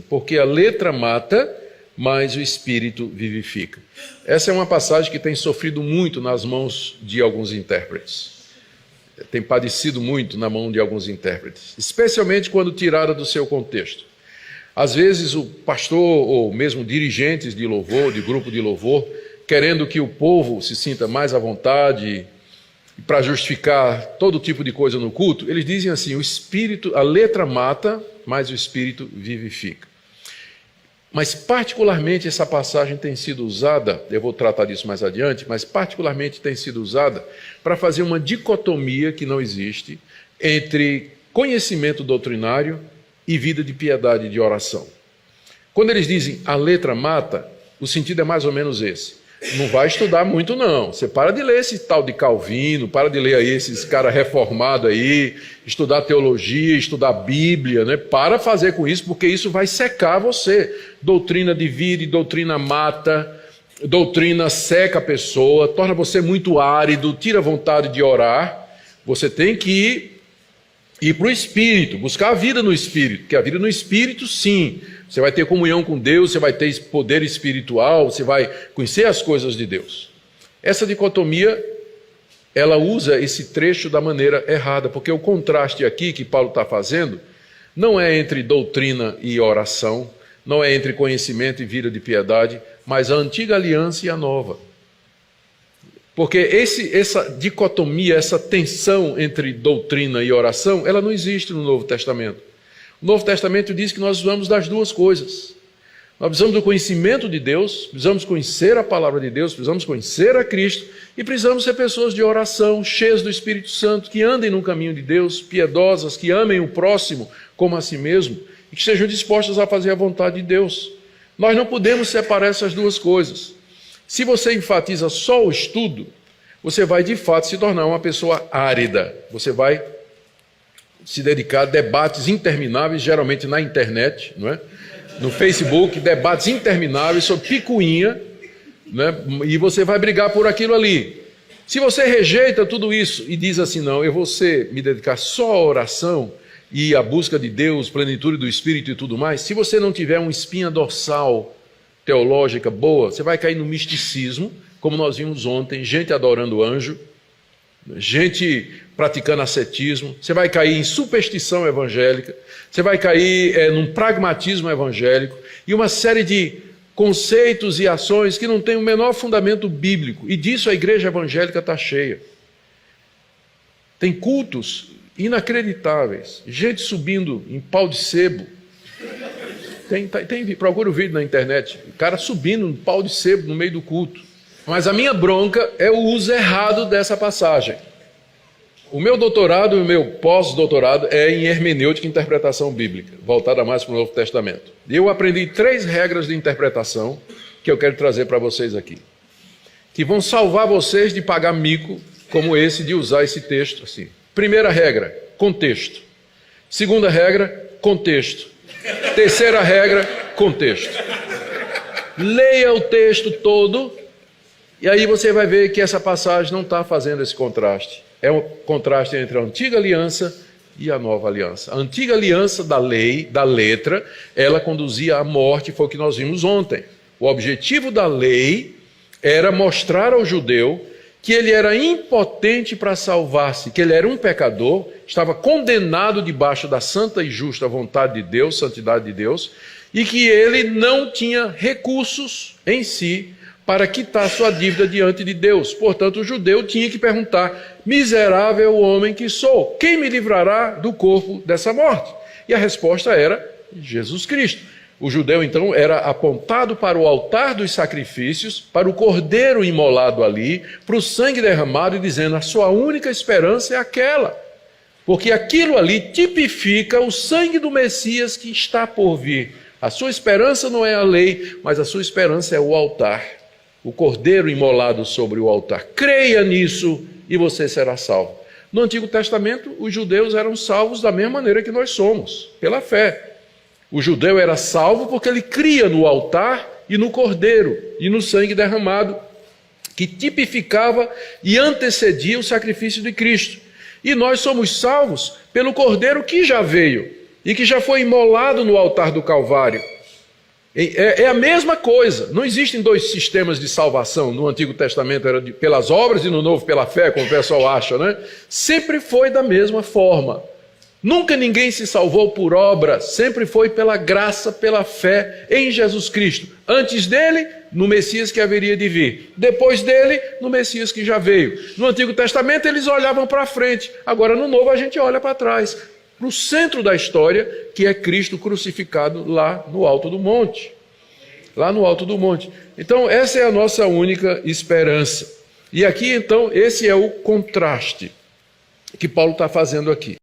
porque a letra mata, mas o Espírito vivifica. Essa é uma passagem que tem sofrido muito nas mãos de alguns intérpretes. Tem padecido muito na mão de alguns intérpretes, especialmente quando tirada do seu contexto. Às vezes o pastor ou mesmo dirigentes de louvor, de grupo de louvor, querendo que o povo se sinta mais à vontade, para justificar todo tipo de coisa no culto, eles dizem assim: o Espírito, a letra mata, mas o Espírito vivifica. Mas particularmente essa passagem tem sido usada, eu vou tratar disso mais adiante, mas particularmente tem sido usada para fazer uma dicotomia que não existe entre conhecimento doutrinário e vida de piedade e de oração. Quando eles dizem a letra mata, o sentido é mais ou menos esse. Não vai estudar muito não, você para de ler esse tal de Calvino, para de ler aí esses caras reformados aí, estudar teologia, estudar Bíblia, né? Para fazer com isso, porque isso vai secar você. Doutrina divide, doutrina mata, doutrina seca a pessoa, torna você muito árido, tira a vontade de orar. Você tem que ir para o Espírito, buscar a vida no Espírito, porque a vida no Espírito, sim, você vai ter comunhão com Deus, você vai ter poder espiritual, você vai conhecer as coisas de Deus. Essa dicotomia, ela usa esse trecho da maneira errada, porque o contraste aqui que Paulo está fazendo não é entre doutrina e oração, não é entre conhecimento e vida de piedade, mas a antiga aliança e a nova. Porque essa dicotomia, essa tensão entre doutrina e oração, ela não existe no Novo Testamento. O Novo Testamento diz que nós precisamos das duas coisas. Nós precisamos do conhecimento de Deus, precisamos conhecer a palavra de Deus, precisamos conhecer a Cristo e precisamos ser pessoas de oração, cheias do Espírito Santo, que andem no caminho de Deus, piedosas, que amem o próximo como a si mesmo e que estejam dispostas a fazer a vontade de Deus. Nós não podemos separar essas duas coisas. Se você enfatiza só o estudo, você vai de fato se tornar uma pessoa árida. Você vai se dedicar a debates intermináveis, geralmente na internet, não é? No Facebook, debates intermináveis sobre picuinha, né? E você vai brigar por aquilo ali. Se você rejeita tudo isso e diz assim: não, eu vou me dedicar só à oração e à busca de Deus, plenitude do Espírito e tudo mais, se você não tiver uma espinha dorsal teológica boa, você vai cair no misticismo, como nós vimos ontem, gente adorando anjo, gente praticando ascetismo, você vai cair em superstição evangélica, você vai cair num pragmatismo evangélico e uma série de conceitos e ações que não têm o menor fundamento bíblico, e disso a igreja evangélica está cheia. Tem cultos inacreditáveis, gente subindo em pau de sebo. Procura o vídeo na internet, o cara subindo em pau de sebo no meio do culto. Mas a minha bronca é o uso errado dessa passagem. O meu doutorado e o meu pós-doutorado é em hermenêutica e interpretação bíblica, voltada mais para o Novo Testamento. E eu aprendi 3 regras de interpretação que eu quero trazer para vocês aqui, que vão salvar vocês de pagar mico como esse, de usar esse texto assim. Primeira regra, contexto. Segunda regra, contexto. Terceira regra, contexto. Leia o texto todo e aí você vai ver que essa passagem não está fazendo esse contraste. É um contraste entre a antiga aliança e a nova aliança. A antiga aliança da lei, da letra, ela conduzia à morte, foi o que nós vimos ontem. O objetivo da lei era mostrar ao judeu que ele era impotente para salvar-se, que ele era um pecador, estava condenado debaixo da santa e justa vontade de Deus, santidade de Deus, e que ele não tinha recursos em si para quitar sua dívida diante de Deus. Portanto, o judeu tinha que perguntar: miserável homem que sou, quem me livrará do corpo dessa morte? E a resposta era Jesus Cristo. O judeu, então, era apontado para o altar dos sacrifícios, para o cordeiro imolado ali, para o sangue derramado, e dizendo: a sua única esperança é aquela. Porque aquilo ali tipifica o sangue do Messias que está por vir. A sua esperança não é a lei, mas a sua esperança é o altar. O cordeiro imolado sobre o altar. Creia nisso e você será salvo. No Antigo Testamento, os judeus eram salvos da mesma maneira que nós somos, pela fé. O judeu era salvo porque ele cria no altar e no cordeiro e no sangue derramado, que tipificava e antecedia o sacrifício de Cristo. E nós somos salvos pelo cordeiro que já veio. e que já foi imolado no altar do Calvário. É a mesma coisa. Não existem dois sistemas de salvação. No Antigo Testamento era pelas obras e no Novo pela fé, como o pessoal acha, né? Sempre foi da mesma forma. Nunca ninguém se salvou por obra, sempre foi pela graça, pela fé em Jesus Cristo. Antes dele, no Messias que haveria de vir. Depois dele, no Messias que já veio. No Antigo Testamento eles olhavam para frente. Agora no Novo a gente olha para trás, para o centro da história, que é Cristo crucificado lá no alto do monte. Lá no alto do monte. Então essa é a nossa única esperança. E aqui então esse é o contraste que Paulo está fazendo aqui.